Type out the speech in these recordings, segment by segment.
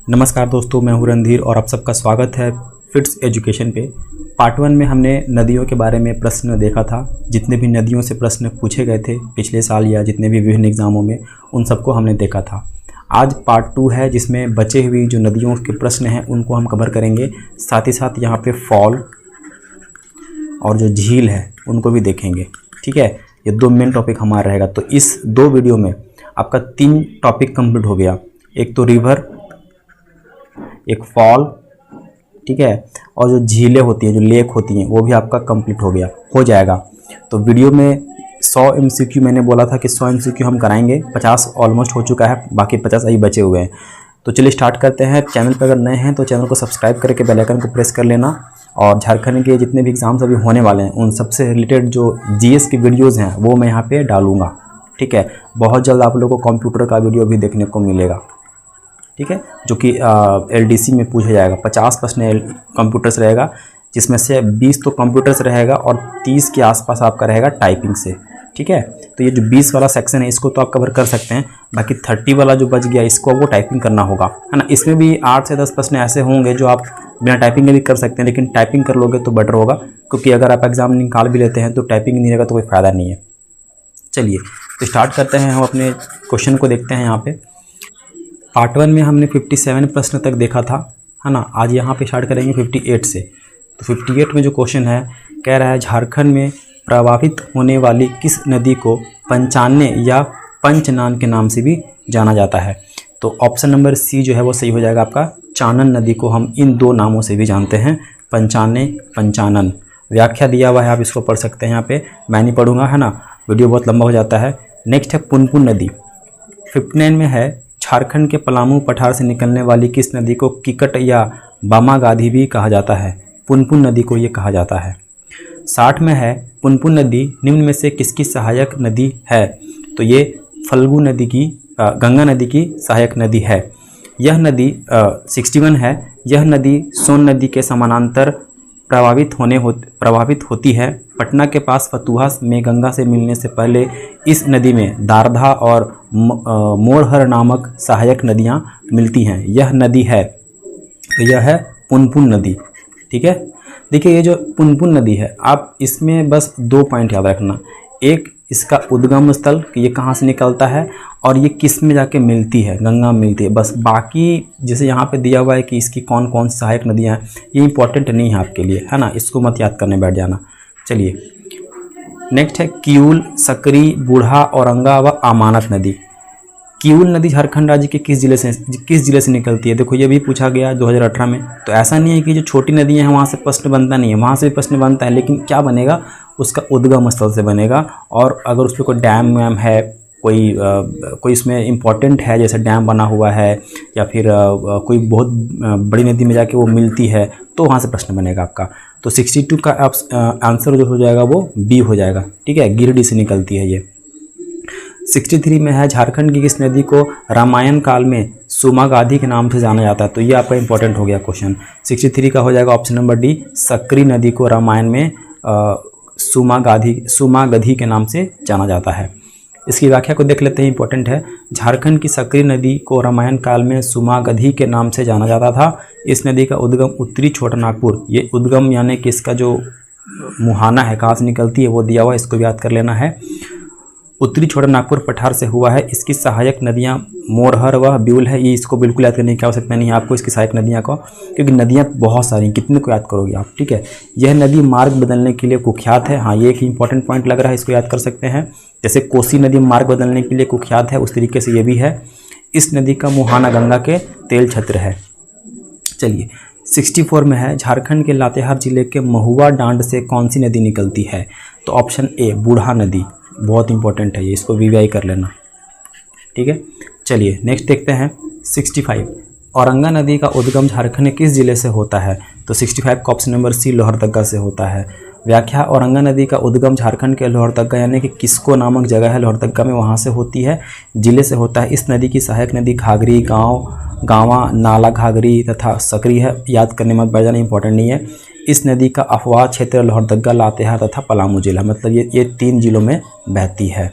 नमस्कार दोस्तों, मैं हूं रणधीर और आप सबका स्वागत है फिट्स एजुकेशन पे। पार्ट 1 में हमने नदियों के बारे में प्रश्न देखा था। जितने भी नदियों से प्रश्न पूछे गए थे पिछले साल या जितने भी विभिन्न एग्ज़ामों में, उन सबको हमने देखा था। आज पार्ट 2 है जिसमें बचे हुई जो नदियों के प्रश्न हैं उनको हम कवर करेंगे। साथ ही साथ यहाँ पे फॉल और जो झील है उनको भी देखेंगे। ठीक है, ये 2 मेन टॉपिक हमारा रहेगा। तो इस 2 वीडियो में आपका 3 टॉपिक कंप्लीट हो गया। एक तो रिवर, एक फॉल, ठीक है, और जो झीलें होती हैं, जो लेक होती हैं, वो भी आपका कंप्लीट हो जाएगा। तो वीडियो में 100 MCQ मैंने बोला था कि 100 MCQ हम कराएंगे। 50 ऑलमोस्ट हो चुका है, बाकी 50 अभी बचे हुए हैं। तो चलिए स्टार्ट करते हैं। चैनल पर अगर नए हैं तो चैनल को सब्सक्राइब करके बेल आइकन को प्रेस कर लेना। और झारखंड के जितने भी एग्ज़ाम्स अभी होने वाले हैं उन सबसे रिलेटेड जो GS की वीडियोज़ हैं वो मैं यहाँ पर डालूँगा। ठीक है, बहुत जल्द आप लोगों को कंप्यूटर का वीडियो भी देखने को मिलेगा। ठीक है, जो कि LDC में पूछा जाएगा। 50 प्रश्न कंप्यूटर्स रहेगा, जिसमें से 20 तो कंप्यूटर्स रहेगा और 30 के आसपास आपका रहेगा टाइपिंग से। ठीक है, तो ये जो 20 वाला सेक्शन है इसको तो आप कवर कर सकते हैं। बाकी 30 वाला जो बच गया इसको आपको टाइपिंग करना होगा, है ना। इसमें भी 8 से 10 प्रश्न ऐसे होंगे जो आप बिना टाइपिंग के भी कर सकते हैं, लेकिन टाइपिंग कर लोगे तो बेटर होगा, क्योंकि अगर आप एग्ज़ाम निकाल भी लेते हैं तो टाइपिंग नहीं रहेगा तो कोई फ़ायदा नहीं है। चलिए तो स्टार्ट करते हैं। हम अपने क्वेश्चन को देखते हैं। यहाँ पे पार्ट 1 में हमने 57 प्रश्न तक देखा था, है ना। आज यहाँ पे स्टार्ट करेंगे 58 से। तो 58 में जो क्वेश्चन है, कह रहा है झारखंड में प्रभावित होने वाली किस नदी को पंचान्य या पंचनान के नाम से भी जाना जाता है। तो ऑप्शन नंबर C जो है वो सही हो जाएगा आपका। चानन नदी को हम इन 2 नामों से भी जानते हैं, पंचान्य, पंचानन। व्याख्या दिया हुआ है, आप इसको पढ़ सकते हैं। यहाँ पे मैं नहीं पढ़ूंगा, है ना, वीडियो बहुत लंबा हो जाता है। नेक्स्ट है पुनपुन नदी। 59 में है झारखंड के पलामू पठार से निकलने वाली किस नदी को किकट या बामागाधी भी कहा जाता है। पुनपुन नदी को ये कहा जाता है। 60 में है पुनपुन नदी निम्न में से किसकी सहायक नदी है। तो ये फल्गु नदी की, गंगा नदी की सहायक नदी है। यह नदी 61 है, यह नदी सोन नदी के समानांतर प्रभावित होती है। पटना के पास फतुहा में गंगा से मिलने से पहले इस नदी में दारधा और मोरहर नामक सहायक नदियां मिलती हैं। यह नदी है, तो यह है पुनपुन नदी। ठीक है, देखिए ये जो पुनपुन नदी है, आप इसमें बस 2 पॉइंट याद रखना। एक, इसका उद्गम स्थल कि ये कहाँ से निकलता है, और ये किस में जाके मिलती है, गंगा में मिलती है। बस बाकी जैसे यहाँ पे दिया हुआ है कि इसकी कौन कौन सी सहायक नदियाँ हैं, ये इंपॉर्टेंट नहीं है आपके लिए, है ना। इसको मत याद करने बैठ जाना। चलिए नेक्स्ट है किऊल, सकरी, बूढ़ा, औरंगा व अमानत नदी। किऊल नदी झारखंड राज्य के किस जिले से निकलती है। देखो ये भी पूछा गया 2018 में। तो ऐसा नहीं है कि जो छोटी नदियाँ हैं वहाँ से प्रश्न बनता नहीं है, वहाँ से भी प्रश्न बनता है, लेकिन क्या बनेगा, उसका उद्गम स्थल से बनेगा। और अगर उस पर कोई डैम वैम है, कोई इसमें इम्पॉर्टेंट है, जैसे डैम बना हुआ है या फिर कोई बहुत बड़ी नदी में जाके वो मिलती है, तो वहाँ से प्रश्न बनेगा आपका। तो 62 का आंसर जो हो जाएगा वो B हो जाएगा। ठीक है, गिरिडीह से निकलती है ये। 63 में है झारखंड की किस नदी को रामायण काल में सुमागाधी के नाम से जाना जाता है। तो ये आपका इंपॉर्टेंट हो गया क्वेश्चन। 63 का हो जाएगा ऑप्शन नंबर D, सकरी नदी को रामायण में सुमागधी के नाम से जाना जाता है। इसकी व्याख्या को देख लेते हैं, इंपॉर्टेंट है। झारखंड की सकरी नदी को रामायण काल में सुमागधी के नाम से जाना जाता था। इस नदी का उद्गम उत्तरी छोटा नागपुर, ये उद्गम यानी कि इसका जो मुहाना है, कहाँ से निकलती है वो दिया हुआ है, इसको याद कर लेना है। उत्तरी छोटा नागपुर पठार से हुआ है। इसकी सहायक नदियाँ मोरहर व ब्यूल है। ये इसको बिल्कुल याद करने की आवश्यकता नहीं है आपको, इसकी सहायक नदियाँ को, क्योंकि नदियाँ बहुत सारी, कितने को याद करोगे आप। ठीक है, यह नदी मार्ग बदलने के लिए कुख्यात है। हाँ, ये एक इंपॉर्टेंट पॉइंट लग रहा है, इसको याद कर सकते हैं। जैसे कोसी नदी मार्ग बदलने के लिए कुख्यात है, उस तरीके से ये भी है। इस नदी का मुहाना गंगा के तेल छत्र है। चलिए 64 में है झारखंड के लातेहार जिले के महुआ डांड से कौन सी नदी निकलती है। तो ऑप्शन A, बूढ़ा नदी। बहुत इंपॉर्टेंट है ये, इसको VVI कर लेना। ठीक है, चलिए नेक्स्ट देखते हैं 65। औरंगा नदी का उद्गम झारखंड के किस जिले से होता है। तो 65 का ऑप्शन नंबर C, लोहरदगा से होता है। व्याख्या, औरंगा नदी का उद्गम झारखंड के लोहरदगा यानी कि किसको नामक जगह है लोहरदगा में, वहाँ से होती है, जिले से होता है। इस नदी की सहायक नदी घाघरी, गाँवा, नाला घाघरी तथा सकरी है। याद करने मत बैठ जाना, इंपॉर्टेंट नहीं है। इस नदी का अफवाह क्षेत्र लोहरदगा, लातेहार तथा पलामू जिला, मतलब ये 3 जिलों में बहती है।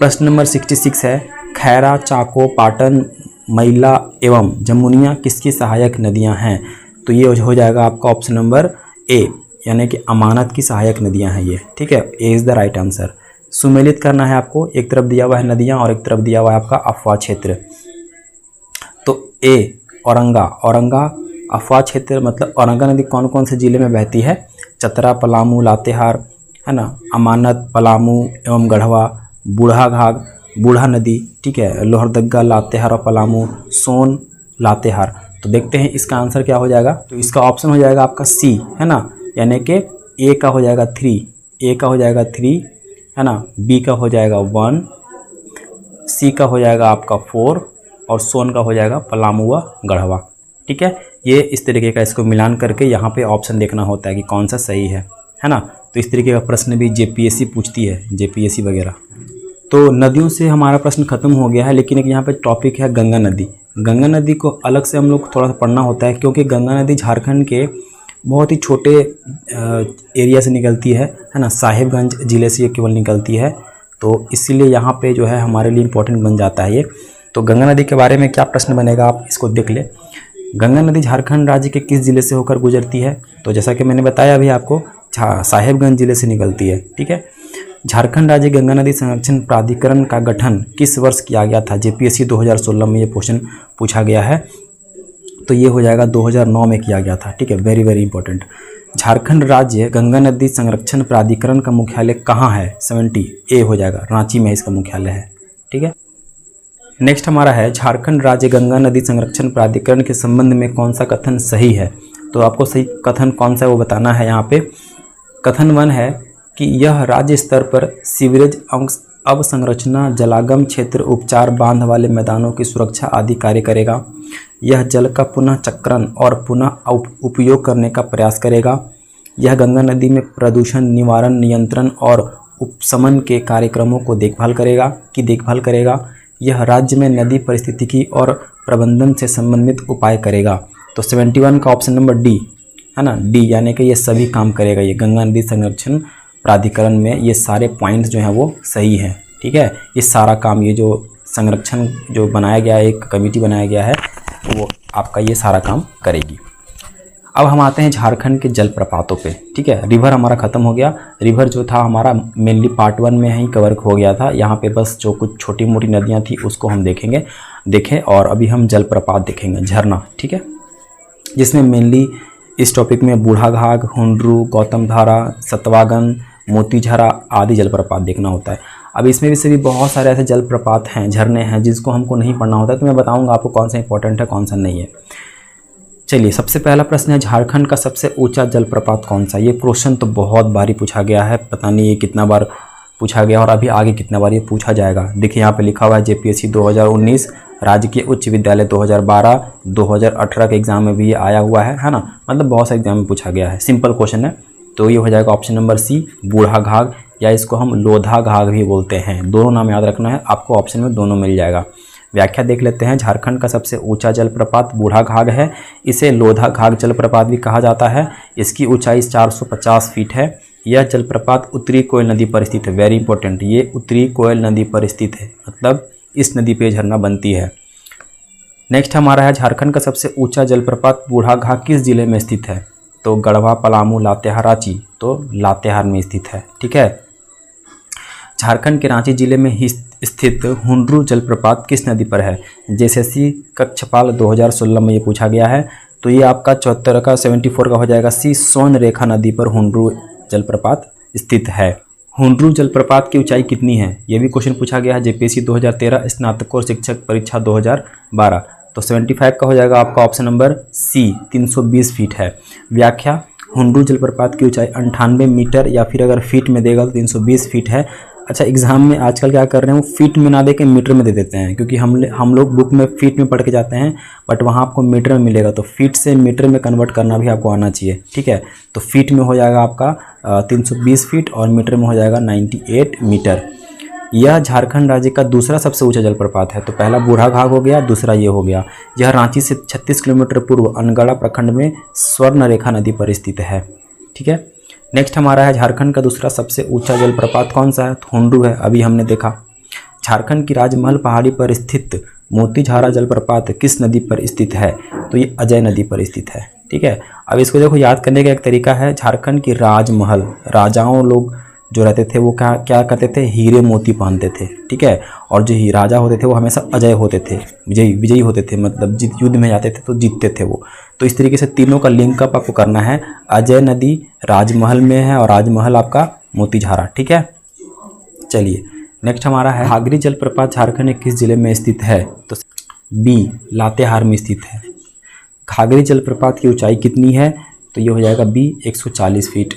प्रश्न नंबर 66 है खैरा, चाको, पाटन मैला एवं जमुनिया किसकी सहायक नदियां हैं? तो ये हो जाएगा आपका ऑप्शन नंबर ए, यानी कि अमानत की सहायक नदियां हैं ये। ठीक है, A is the right answer. सुमेलित करना है आपको, एक तरफ दिया हुआ है नदियां और एक तरफ दिया हुआ है आपका अफवाह क्षेत्र। तो ए औरंगा, औरंगा अफवाह क्षेत्र मतलब औरंगा नदी कौन कौन से जिले में बहती है? चतरा, पलामू, लातेहार, है ना, अमानत, पलामू एवं गढ़वा, बूढ़ा घाघ, बूढ़ा नदी, ठीक है, लोहरदग्गा, लातेहार और पलामू, सोन, लातेहार। तो देखते हैं इसका आंसर क्या हो जाएगा। तो इसका ऑप्शन हो जाएगा आपका सी, है ना, यानी कि ए का हो जाएगा 3, ए का हो जाएगा 3, है ना, बी का हो जाएगा 1, सी का हो जाएगा आपका 4 और सोन का हो जाएगा पलामू व गढ़वा। ठीक है, ये इस तरीके का इसको मिलान करके यहाँ पे ऑप्शन देखना होता है कि कौन सा सही है ना। तो इस तरीके का प्रश्न भी जेपीएससी पूछती है, जेपीएससी वगैरह। तो नदियों से हमारा प्रश्न खत्म हो गया है, लेकिन एक यहाँ पे टॉपिक है गंगा नदी। गंगा नदी को अलग से हम लोग थोड़ा सा पढ़ना होता है, क्योंकि गंगा नदी झारखंड के बहुत ही छोटे एरिया से निकलती है ना, साहिबगंज ज़िले से ये केवल निकलती है। तो इसीलिए यहाँ पे जो है हमारे लिए इम्पोर्टेंट बन जाता है ये। तो गंगा नदी के बारे में क्या प्रश्न बनेगा, आप इसको देख ले। गंगा नदी झारखंड राज्य के किस ज़िले से होकर गुजरती है? तो जैसा कि मैंने बताया अभी आपको, साहिबगंज ज़िले से निकलती है। ठीक है, झारखंड राज्य गंगा नदी संरक्षण प्राधिकरण का गठन किस वर्ष किया गया था? जेपीएससी 2016 में ये क्वेश्चन पूछा गया है। तो ये हो जाएगा 2009 में किया गया था। ठीक है, वेरी वेरी इंपॉर्टेंट। झारखंड राज्य गंगा नदी संरक्षण प्राधिकरण का मुख्यालय कहाँ है? 70 ए हो जाएगा, रांची में इसका मुख्यालय है। ठीक है, नेक्स्ट हमारा है झारखंड राज्य गंगा नदी संरक्षण प्राधिकरण के संबंध में कौन सा कथन सही है? तो आपको सही कथन कौन सा है वो बताना है। यहाँ पे कथन 1 है कि यह राज्य स्तर पर सीवरेज अवसंरचना, जलागम क्षेत्र, उपचार, बांध वाले मैदानों की सुरक्षा आदि कार्य करेगा। यह जल का पुनः चक्रण और पुनः उपयोग करने का प्रयास करेगा। यह गंगा नदी में प्रदूषण निवारण, नियंत्रण और उपशमन के कार्यक्रमों को देखभाल करेगा। यह राज्य में नदी पारिस्थितिकी और प्रबंधन से संबंधित उपाय करेगा। तो 71 का ऑप्शन नंबर डी, है ना, डी, यानी कि ये सभी काम करेगा। ये गंगा नदी संरक्षण प्राधिकरण में ये सारे पॉइंट्स जो हैं वो सही हैं। ठीक है, ये सारा काम, ये जो संरक्षण जो बनाया गया है, एक कमेटी बनाया गया है, वो आपका ये सारा काम करेगी। अब हम आते हैं झारखंड के जलप्रपातों पे। ठीक है, रिवर हमारा ख़त्म हो गया। रिवर जो था हमारा मेनली पार्ट 1 में ही कवर हो गया था। यहाँ पे बस जो कुछ छोटी मोटी नदियाँ थी उसको हम देखें और अभी हम जलप्रपात देखेंगे, झरना। ठीक है, जिसमें मेनली इस टॉपिक में बूढ़ा घाघ, हुंडरू, गौतम धारा, सतवागन, मोतीझरा आदि जलप्रपात देखना होता है। अब इसमें भी बहुत सारे ऐसे जलप्रपात हैं, झरने हैं जिसको हमको नहीं पढ़ना होता है। तो मैं बताऊंगा आपको कौन सा इंपॉर्टेंट है, कौन सा नहीं है। चलिए, सबसे पहला प्रश्न है झारखंड का सबसे ऊंचा जलप्रपात कौन सा? ये क्वेश्चन तो बहुत बारी पूछा गया है, पता नहीं ये कितना बार पूछा गया और अभी आगे कितना बार ये पूछा जाएगा। देखिए यहाँ पे लिखा हुआ है जेपीएससी 2019, राजकीय उच्च विद्यालय 2012, 2018 के एग्जाम में भी ये आया हुआ है ना, मतलब बहुत सारे एग्जाम में पूछा गया है। सिंपल क्वेश्चन है। तो ये हो जाएगा ऑप्शन नंबर सी, बूढ़ा घाघ, या इसको हम लोधा घाघ भी बोलते हैं। दोनों नाम याद रखना है आपको, ऑप्शन में दोनों मिल जाएगा। व्याख्या देख लेते हैं। झारखंड का सबसे ऊंचा जलप्रपात बूढ़ा घाघ है। इसे लोधा घाघ जलप्रपात भी कहा जाता है। इसकी ऊंचाई 450 फीट है। यह जलप्रपात उत्तरी कोयल नदी पर स्थित है। वेरी इंपॉर्टेंट, ये उत्तरी कोयल नदी पर स्थित है, मतलब इस नदी पे झरना बनती है। नेक्स्ट हमारा है झारखंड का सबसे ऊंचा जलप्रपात बूढ़ा घाघ किस जिले में स्थित है? तो गढ़वा, पलामू, लातेहार, रांची। तो लातेहार में स्थित है। ठीक है, झारखंड के रांची जिले में ही स्थित हुंडरू जलप्रपात किस नदी पर है? जेएसएससी कक्षपाल 2016 में ये पूछा गया है। तो ये आपका 74 का 74 का हो जाएगा सी, सोन रेखा नदी पर हुंडरू जलप्रपात स्थित है। हुंडरू जलप्रपात की ऊंचाई कितनी है? ये भी क्वेश्चन पूछा गया है जेपीएससी 2013 स्नातकोत्तर शिक्षक परीक्षा 2012। तो 75 का हो जाएगा आपका ऑप्शन नंबर सी, 320 फीट है। व्याख्या, हुंडरू जलप्रपात की ऊंचाई 98 मीटर या फिर अगर फीट में देगा तो 320 फीट है। अच्छा, एग्जाम में आजकल क्या कर रहे हैं, वो फीट में ना दे के मीटर में दे देते हैं, क्योंकि हम लोग बुक में फीट में पढ़ के जाते हैं, बट वहाँ आपको मीटर में मिलेगा। तो फीट से मीटर में कन्वर्ट करना भी आपको आना चाहिए। ठीक है, तो फीट में हो जाएगा आपका 320 फीट और मीटर में हो जाएगा 98 मीटर। यह झारखंड राज्य का दूसरा सबसे ऊंचा जलप्रपात है। तो पहला बूढ़ा घाघ हो गया, दूसरा ये हो गया। यह रांची से 36 किलोमीटर पूर्व अनगढ़ा प्रखंड में स्वर्ण रेखा नदी पर स्थित है। ठीक है, नेक्स्ट हमारा है झारखंड का दूसरा सबसे ऊंचा जलप्रपात कौन सा है? हुंडरू है, अभी हमने देखा। झारखंड की राजमहल पहाड़ी पर स्थित मोतीझारा जलप्रपात किस नदी पर स्थित है? तो ये अजय नदी पर स्थित है। ठीक है, अब इसको देखो याद करने का एक तरीका है, झारखंड की राजमहल, राजाओं लोग जो रहते थे वो क्या क्या करते थे, हीरे मोती पहनते थे। ठीक है, और जो ही राजा होते थे वो हमेशा अजय होते थे, विजयी होते थे, मतलब जित युद्ध में जाते थे तो जीतते थे वो। तो इस तरीके से तीनों का लिंकअप आपको करना है। अजय नदी राजमहल में है और राजमहल आपका मोतीझारा। ठीक है, चलिए नेक्स्ट हमारा है, घाघरी जलप्रपात झारखंड के किस जिले में स्थित है? तो बी लातेहार में स्थित है। घाघरी जलप्रपात की ऊंचाई कितनी है? तो ये हो जाएगा बी 140 फीट।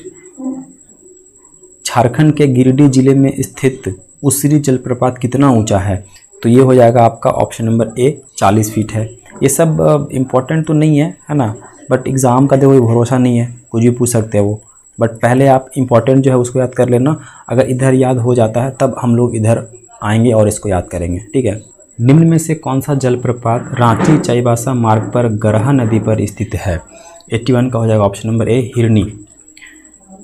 झारखंड के गिरिडीह जिले में स्थित उसरी जलप्रपात कितना ऊंचा है? तो ये हो जाएगा आपका ऑप्शन नंबर ए 40 फीट है। ये सब इम्पोर्टेंट तो नहीं है ना, बट एग्ज़ाम का देखो कोई भरोसा नहीं है, कुछ भी पूछ सकते हैं वो। बट पहले आप इम्पोर्टेंट जो है उसको याद कर लेना, अगर इधर याद हो जाता है तब हम लोग इधर आएंगे और इसको याद करेंगे। ठीक है, निम्न में से कौन सा जलप्रपात रांची चाईबासा मार्ग पर गरहा नदी पर स्थित है? 81 का हो जाएगा ऑप्शन नंबर ए हिरनी।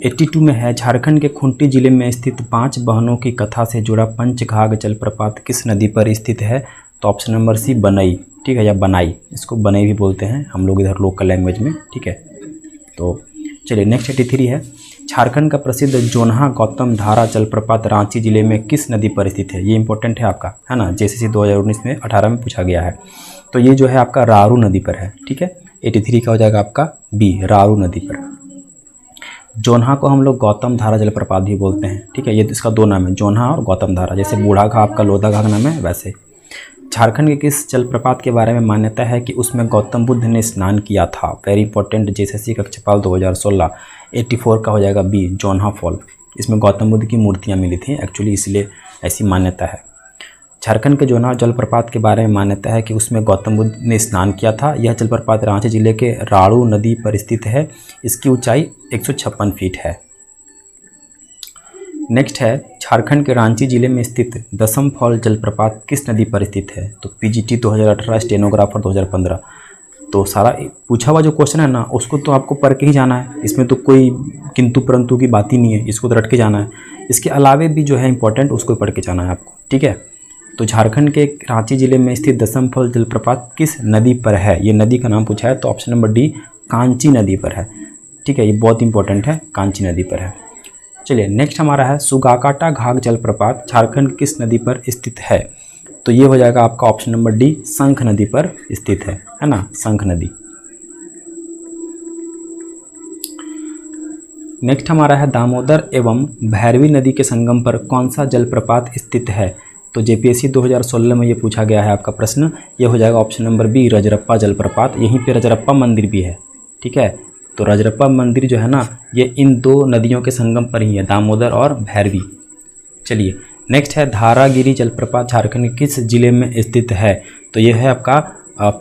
82 में है, झारखंड के खूंटी जिले में स्थित 5 बहनों की कथा से जुड़ा पंचघाघ जलप्रपात किस नदी पर स्थित है? तो ऑप्शन नंबर सी बनई। ठीक है, या बनाई, इसको बनई भी बोलते हैं हम लोग इधर लोकल लैंग्वेज में। ठीक है, तो चलिए नेक्स्ट 83 है, झारखंड का प्रसिद्ध जोन्हा गौतम धारा जलप्रपात रांची जिले में किस नदी पर स्थित है? ये इंपॉर्टेंट है आपका, है ना, जेसीसी 2019 में 18 में पूछा गया है। तो ये जो है आपका रारू नदी पर है। ठीक है, 83 का हो जाएगा आपका बी रारू नदी पर। जोन्हा को हम लोग गौतम धारा जलप्रपात भी बोलते हैं। ठीक है, ये इसका दो नाम है, जोन्हा और गौतम धारा, जैसे बूढ़ा घाट आपका लोधा घाट नाम है वैसे। झारखंड के किस जलप्रपात के बारे में मान्यता है कि उसमें गौतम बुद्ध ने स्नान किया था? Very important, JSSC कक्षापाल 2016। 84 का हो जाएगा बी जोन्हा फॉल। इसमें गौतम बुद्ध की मूर्तियाँ मिली थी एक्चुअली, इसलिए ऐसी मान्यता है। झारखंड के जोन्हा जलप्रपात के बारे में मान्यता है कि उसमें गौतम बुद्ध ने स्नान किया था। यह जलप्रपात रांची जिले के राड़ू नदी पर स्थित है। इसकी ऊंचाई 156 फीट है। नेक्स्ट है, झारखंड के रांची जिले में स्थित दसम फॉल जलप्रपात किस नदी पर स्थित है? तो पीजीटी 2018, स्टेनोग्राफर 2015। तो सारा पूछा हुआ जो क्वेश्चन है ना, उसको तो आपको पढ़ के ही जाना है, इसमें तो कोई किंतु परंतु की बात ही नहीं है, इसको तो रट के जाना है। इसके अलावे भी जो है इंपॉर्टेंट उसको पढ़ के जाना है आपको। ठीक है, तो झारखंड के रांची जिले में स्थित दसम फॉल जलप्रपात किस नदी पर है? ये नदी का नाम पूछा है, तो ऑप्शन नंबर डी कांची नदी पर है। ठीक है, ये बहुत इंपॉर्टेंट है, कांची नदी पर है। चलिए नेक्स्ट हमारा है, सुगाकाटा घाघ जलप्रपात झारखंड किस नदी पर स्थित है? तो ये हो जाएगा आपका ऑप्शन नंबर डी शंख नदी पर स्थित है ना, शंख नदी। नेक्स्ट हमारा है, दामोदर एवं भैरवी नदी के संगम पर कौन सा जलप्रपात स्थित है? तो जेपीएससी 2016 में ये पूछा गया है आपका प्रश्न। ये हो जाएगा ऑप्शन नंबर बी रजरप्पा जलप्रपात। यहीं पे रजरप्पा मंदिर भी है। ठीक है, तो रजरप्पा मंदिर जो है ना, ये इन दो नदियों के संगम पर ही है, दामोदर और भैरवी। चलिए नेक्स्ट है, धारागिरी जलप्रपात झारखंड के किस जिले में स्थित है? तो ये है आपका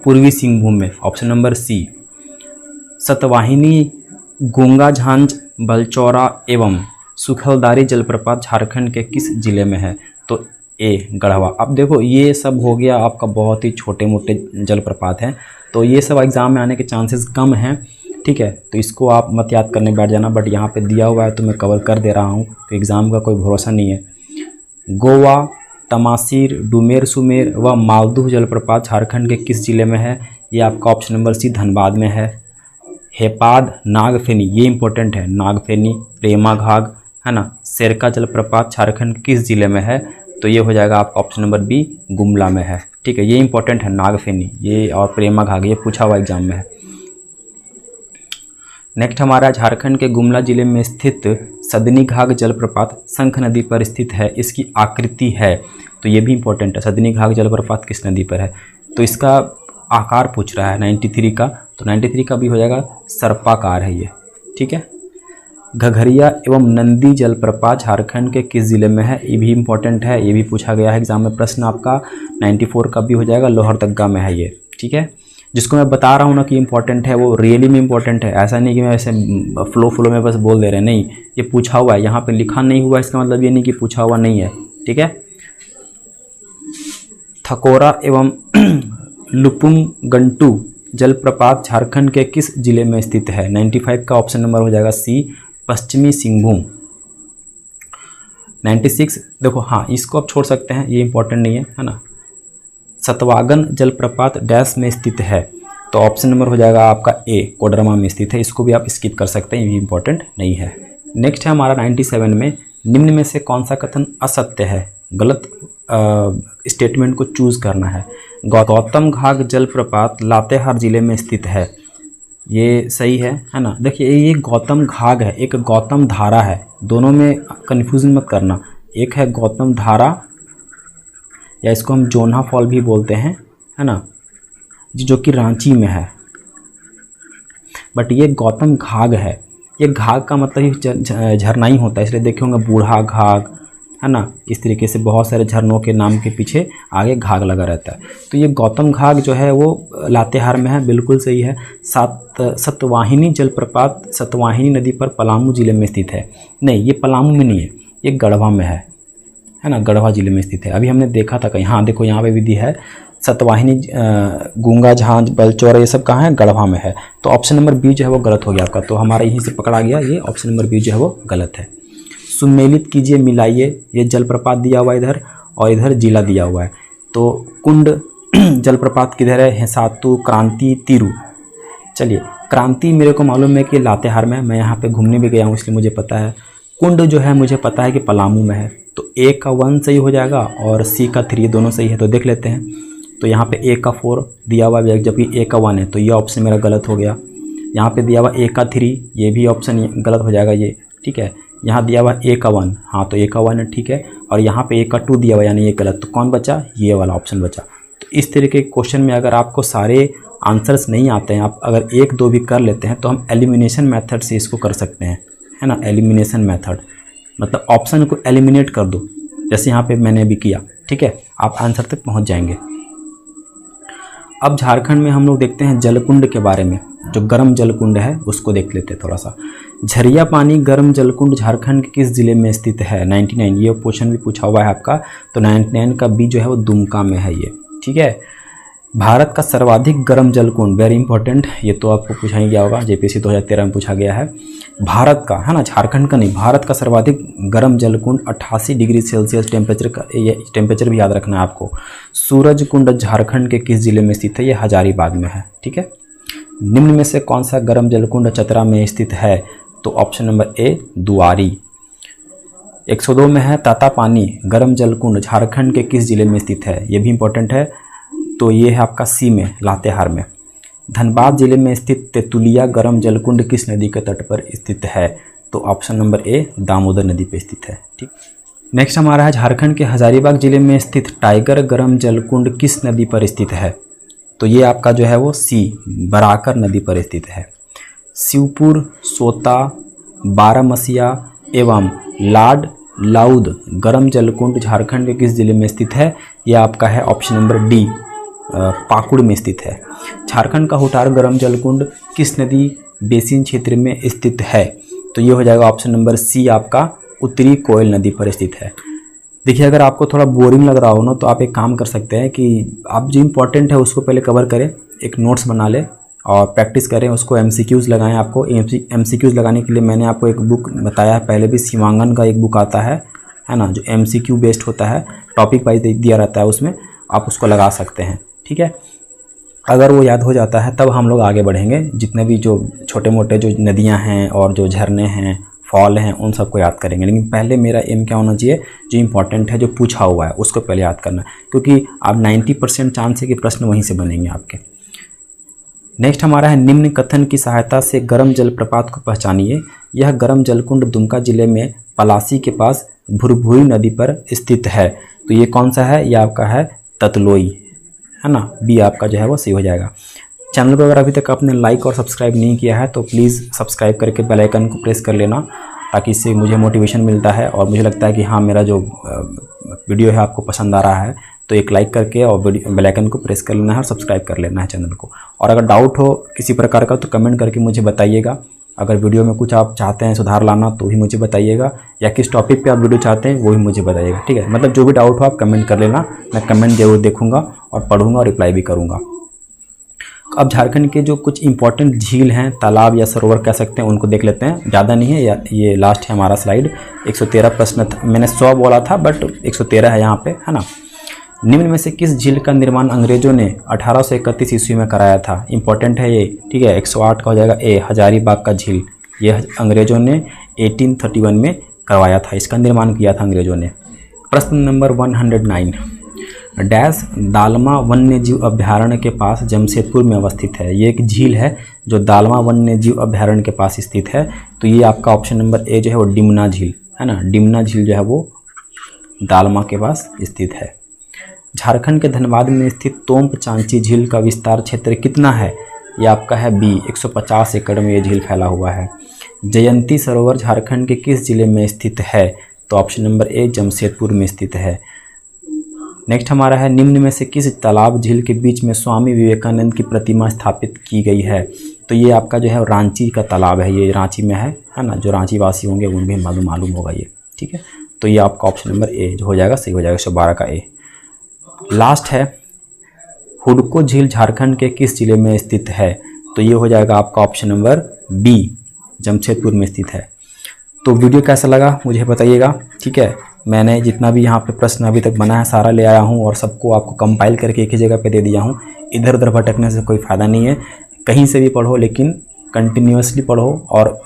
पूर्वी सिंहभूम में, ऑप्शन नंबर सी। सतवाहिनी गूंगा झांझ बलचौरा एवं सुखलदारी जलप्रपात झारखंड के किस जिले में है? तो ए गढ़वा। अब देखो ये सब हो गया आपका बहुत ही छोटे मोटे जलप्रपात हैं, तो ये सब एग्ज़ाम में आने के चांसेस कम हैं। ठीक है, तो इसको आप मत याद करने बैठ जाना, बट यहाँ पे दिया हुआ है तो मैं कवर कर दे रहा हूँ, तो एग्ज़ाम का कोई भरोसा नहीं है। गोवा, तमासीर, डुमेर सुमेर व मालदह जलप्रपात झारखंड के किस जिले में है? ये आपका ऑप्शन नंबर सी धनबाद में है। हेपाद, नागफेनी, ये इंपॉर्टेंट है, नागफेनी, प्रेमा घाघ, है ना, सेरका जलप्रपात झारखंड किस जिले में है? तो ये हो जाएगा आपका ऑप्शन नंबर बी गुमला में है। ठीक है, ये इंपॉर्टेंट है, नागफेनी ये और प्रेमा घाघ, ये पूछा हुआ एग्जाम में है। नेक्स्ट हमारा झारखंड के गुमला जिले में स्थित सदनी घाघ जलप्रपात शंख नदी पर स्थित है। इसकी आकृति है, तो ये भी इंपॉर्टेंट है, सदनी घाघ जलप्रपात किस नदी पर है? तो इसका आकार पूछ रहा है 93 का, तो 93 का भी हो जाएगा सर्पाकार है ये। ठीक है, घघरिया एवं नंदी जलप्रपात झारखंड के किस जिले में है? ये भी इंपॉर्टेंट है, ये भी पूछा गया है एग्जाम में प्रश्न आपका। 94 का भी हो जाएगा, लोहरदगा में है ये। ठीक है, जिसको मैं बता रहा हूँ ना कि इंपॉर्टेंट है, वो रियली में इंपॉर्टेंट है, ऐसा नहीं कि मैं ऐसे फ्लो में बस बोल दे रहे हैं, नहीं, ये पूछा हुआ है, यहाँ पे लिखा नहीं हुआ, इसका मतलब ये नहीं कि पूछा हुआ नहीं है। ठीक है, थकोरा एवं लुपुंगंटू जलप्रपात झारखंड के किस जिले में स्थित है? 95 का ऑप्शन नंबर हो जाएगा सी पश्चिमी सिंहभूम। 96 देखो, हाँ इसको आप छोड़ सकते हैं, ये इंपॉर्टेंट नहीं है, है ना। सतवागन जलप्रपात डैश में स्थित है। तो ऑप्शन नंबर हो जाएगा आपका ए, कोडरमा में स्थित है। इसको भी आप स्किप कर सकते हैं, ये भी इंपॉर्टेंट नहीं है। नेक्स्ट है हमारा 97 में, निम्न में से कौन सा कथन असत्य है? गलत स्टेटमेंट को चूज करना है। गौतम घाघ जलप्रपात लातेहार जिले में स्थित है, ये सही है ना। देखिए ये गौतम घाघ है, एक गौतम धारा है, दोनों में कन्फ्यूजन मत करना। एक है गौतम धारा या इसको हम जोन्हा फॉल भी बोलते हैं, है ना, जो कि रांची में है, बट ये गौतम घाघ है। ये घाघ का मतलब झरना ही होता है, इसलिए देखे होंगे बूढ़ा घाघ, है ना, इस तरीके से बहुत सारे झरनों के नाम के पीछे आगे घाघ लगा रहता है। तो ये गौतम घाघ जो है वो लातेहार में है, बिल्कुल सही है। सतवाहिनी जलप्रपात सतवाहिनी नदी पर पलामू जिले में स्थित है। नहीं, ये पलामू में नहीं है, ये गढ़वा में है ना, गढ़वा जिले में स्थित है। अभी हमने देखा था कहीं, हाँ देखो यहाँ पे भी दी है सतवाहिनी, गूंगा झांझ बलचौर, ये सब कहाँ है? गढ़वा में है। तो ऑप्शन नंबर बी जो है वो गलत हो गया आपका, तो हमारा यहीं से पकड़ा गया, ये ऑप्शन नंबर बी जो है वो गलत है। सुमेलित कीजिए, मिलाइए, ये जलप्रपात दिया हुआ इधर और इधर जिला दिया हुआ है। तो कुंड जलप्रपात किधर है? हिसातू, क्रांति, तिरू। चलिए, क्रांति मेरे को मालूम है कि लातेहार में, मैं यहाँ पे घूमने भी गया हूँ इसलिए मुझे पता है। कुंड जो है मुझे पता है कि पलामू में है, तो ए का 1 सही हो जाएगा और सी का 3 दोनों सही है। तो देख लेते हैं, तो यहाँ पे ए का 4 दिया हुआ है जबकि ए का 1 है, तो ये ऑप्शन मेरा गलत हो गया। यहाँ पे दिया हुआ ए का 3, ये भी ऑप्शन गलत हो जाएगा ये, ठीक है। यहाँ दिया हुआ ए का 1, हाँ तो ए का 1 है, ठीक है। और यहाँ पे ए का 2 दिया हुआ यानी ये गलत, तो कौन बचा? ये वाला ऑप्शन बचा। तो इस तरीके के क्वेश्चन में अगर आपको सारे आंसर्स नहीं आते हैं, आप अगर 1-2 भी कर लेते हैं तो हम एलिमिनेशन मेथड से इसको कर सकते हैं, है ना। एलिमिनेशन मेथड मतलब ऑप्शन को एलिमिनेट कर दो, जैसे यहाँ पे मैंने भी किया, ठीक है, आप आंसर तक पहुँच जाएंगे। अब झारखंड में हम लोग देखते हैं जलकुंड के बारे में, जो गर्म जलकुंड है उसको देख लेते हैं थोड़ा सा। झरिया पानी गर्म जलकुंड झारखंड के किस जिले में स्थित है? 99, ये क्वेश्चन भी पूछा हुआ है आपका, तो 99 का बी जो है वो दुमका में है ये, ठीक है। भारत का सर्वाधिक गर्म जलकुंड, वेरी इंपॉर्टेंट, ये तो आपको पूछा ही गया होगा, जेपीएससी 2013 में पूछा गया है। भारत का, है ना, झारखंड का नहीं, भारत का सर्वाधिक गर्म जलकुंड 88 डिग्री सेल्सियस टेम्परेचर का, ये टेम्परेचर भी याद रखना है आपको। सूरज कुंड झारखंड के किस जिले में स्थित है? ये हजारीबाग में है, ठीक है। निम्न में से कौन सा गर्म जलकुंड चतरा में स्थित है? तो ऑप्शन नंबर ए, दुआरी। 102 में है तातापानी गर्म जलकुंड झारखंड के किस जिले में स्थित है? ये भी इंपॉर्टेंट है, तो ये है आपका सी में, लातेहार में। धनबाद जिले में स्थित तेतुलिया गर्म जलकुंड किस नदी के तट पर स्थित है? तो ऑप्शन नंबर ए, दामोदर नदी पर स्थित है, ठीक। नेक्स्ट हमारा है झारखंड के हजारीबाग जिले में स्थित टाइगर गर्म जलकुंड किस नदी पर स्थित है? तो ये आपका जो है वो सी, बराकर नदी पर स्थित है। शिवपुर, सोता, बारामसिया एवं लाड लाउद गर्म जलकुंड झारखंड के किस जिले में स्थित है? यह आपका है ऑप्शन नंबर डी, पाकुड़ में स्थित है। झारखंड का हुटार गर्म जलकुंड किस नदी बेसिन क्षेत्र में स्थित है? तो ये हो जाएगा ऑप्शन नंबर सी, आपका उत्तरी कोयल नदी पर स्थित है। देखिए, अगर आपको थोड़ा बोरिंग लग रहा हो ना, तो आप एक काम कर सकते हैं कि आप जो इम्पोर्टेंट है उसको पहले कवर करें, एक नोट्स बना लें और प्रैक्टिस करें, उसको MCQs लगाएं। आपको MCQs लगाने के लिए मैंने आपको एक बुक बताया है पहले भी, शिवांगन का एक बुक आता है ना, जो MCQ बेस्ड होता है, टॉपिक वाइज दिया रहता है, उसमें आप उसको लगा सकते हैं, ठीक है। अगर वो याद हो जाता है तब हम लोग आगे बढ़ेंगे। जितने भी जो छोटे मोटे जो नदियाँ हैं और जो झरने हैं, फॉल हैं, उन सबको याद करेंगे, लेकिन पहले मेरा एम क्या होना चाहिए? जो इंपॉर्टेंट है, जो पूछा हुआ है, उसको पहले याद करना, क्योंकि आप 90% चांस है कि प्रश्न वहीं से बनेंगे आपके। नेक्स्ट हमारा है निम्न कथन की सहायता से गर्म जलप्रपात को पहचानिए। यह गर्म जलकुंड दुमका जिले में पलासी के पास भुरभुई नदी पर स्थित है। तो ये कौन सा है? ये आपका है ततलोई, है ना, बी आपका जो है वो सही हो जाएगा। चैनल को अगर अभी तक आपने लाइक और सब्सक्राइब नहीं किया है तो प्लीज़ सब्सक्राइब करके बेल आइकन को प्रेस कर लेना, ताकि इससे मुझे मोटिवेशन मिलता है और मुझे लगता है कि हाँ, मेरा जो वीडियो है आपको पसंद आ रहा है। तो एक लाइक करके और बेल आइकन को प्रेस कर लेना है और सब्सक्राइब कर लेना है चैनल को। और अगर डाउट हो किसी प्रकार का तो कमेंट करके मुझे बताइएगा। अगर वीडियो में कुछ आप चाहते हैं सुधार लाना तो भी मुझे बताइएगा, या किस टॉपिक पे आप वीडियो चाहते हैं वो भी मुझे बताइएगा, ठीक है। मतलब जो भी डाउट हो आप कमेंट कर लेना, मैं कमेंट जरूर देखूंगा और पढ़ूंगा और रिप्लाई भी करूंगा। अब झारखंड के जो कुछ इंपॉर्टेंट झील हैं, तालाब या सरोवर कह सकते हैं, उनको देख लेते हैं। ज़्यादा नहीं है, ये लास्ट है हमारा स्लाइड। 113 प्रश्न मैंने 100 बोला था, बट 113 है यहाँ पे, है ना। निम्न में से किस झील का निर्माण अंग्रेजों ने 1831 ईस्वी में कराया था? इंपॉर्टेंट है ये, ठीक है। 108 का हो जाएगा ए, हजारीबाग का झील। ये अंग्रेजों ने 1831 में करवाया था, इसका निर्माण किया था अंग्रेजों ने। प्रश्न नंबर 109, डैश दालमा वन्यजीव अभ्यारण्य के पास जमशेदपुर में अवस्थित है। ये एक झील है जो दालमा वन्यजीव अभ्यारण्य के पास स्थित है। तो ये आपका ऑप्शन नंबर ए जो है वो डिमना झील है ना, डिमना झील जो है वो दालमा के पास स्थित है। झारखंड के धनबाद में स्थित तोम्प चांची झील का विस्तार क्षेत्र कितना है? ये आपका है बी, 150 एकड़ में ये झील फैला हुआ है। जयंती सरोवर झारखंड के किस जिले में स्थित है? तो ऑप्शन नंबर ए जमशेदपुर में स्थित है। नेक्स्ट हमारा है, निम्न में से किस तालाब झील के बीच में स्वामी विवेकानंद की प्रतिमा स्थापित की गई है? तो ये आपका जो है रांची का तालाब है, ये रांची में है ना। जो रांची वासी होंगे उन्हें मालूम होगा ये, ठीक है। तो ये आपका ऑप्शन नंबर ए जो हो जाएगा सही हो जाएगा, 112 का ए। लास्ट है, हुडको झील झारखंड के किस जिले में स्थित है? तो ये हो जाएगा आपका ऑप्शन नंबर बी, जमशेदपुर में स्थित है। तो वीडियो कैसा लगा मुझे बताइएगा, ठीक है। मैंने जितना भी यहाँ पे प्रश्न अभी तक बना है सारा ले आया हूँ और सबको आपको कंपाइल करके एक ही जगह पे दे दिया हूँ। इधर उधर भटकने से कोई फ़ायदा नहीं है, कहीं से भी पढ़ो लेकिन कंटिन्यूसली पढ़ो और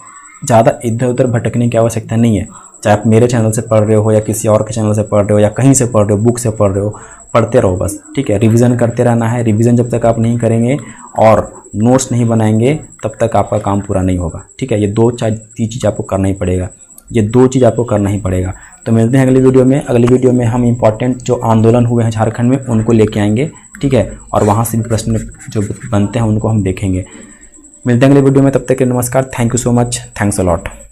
ज़्यादा इधर उधर भटकने की आवश्यकता नहीं है। चाहे आप मेरे चैनल से पढ़ रहे हो या किसी और के चैनल से पढ़ रहे हो या कहीं से पढ़ रहे हो, बुक से पढ़ रहे हो, पढ़ते रहो बस, ठीक है। रिवीजन करते रहना है। रिवीजन जब तक आप नहीं करेंगे और नोट्स नहीं बनाएंगे तब तक आपका काम पूरा नहीं होगा, ठीक है। ये दो चीज़ आपको करना ही पड़ेगा, ये दो चीज़ आपको करना ही पड़ेगा। तो मिलते हैं अगली वीडियो में। अगली वीडियो में हम इंपॉर्टेंट जो आंदोलन हुए हैं झारखंड में उनको लेके आएंगे, ठीक है, और वहाँ से भी प्रश्न जो बनते हैं उनको हम देखेंगे। मिलते हैं अगली वीडियो में, तब तक के नमस्कार। Thank you so much, thanks a lot.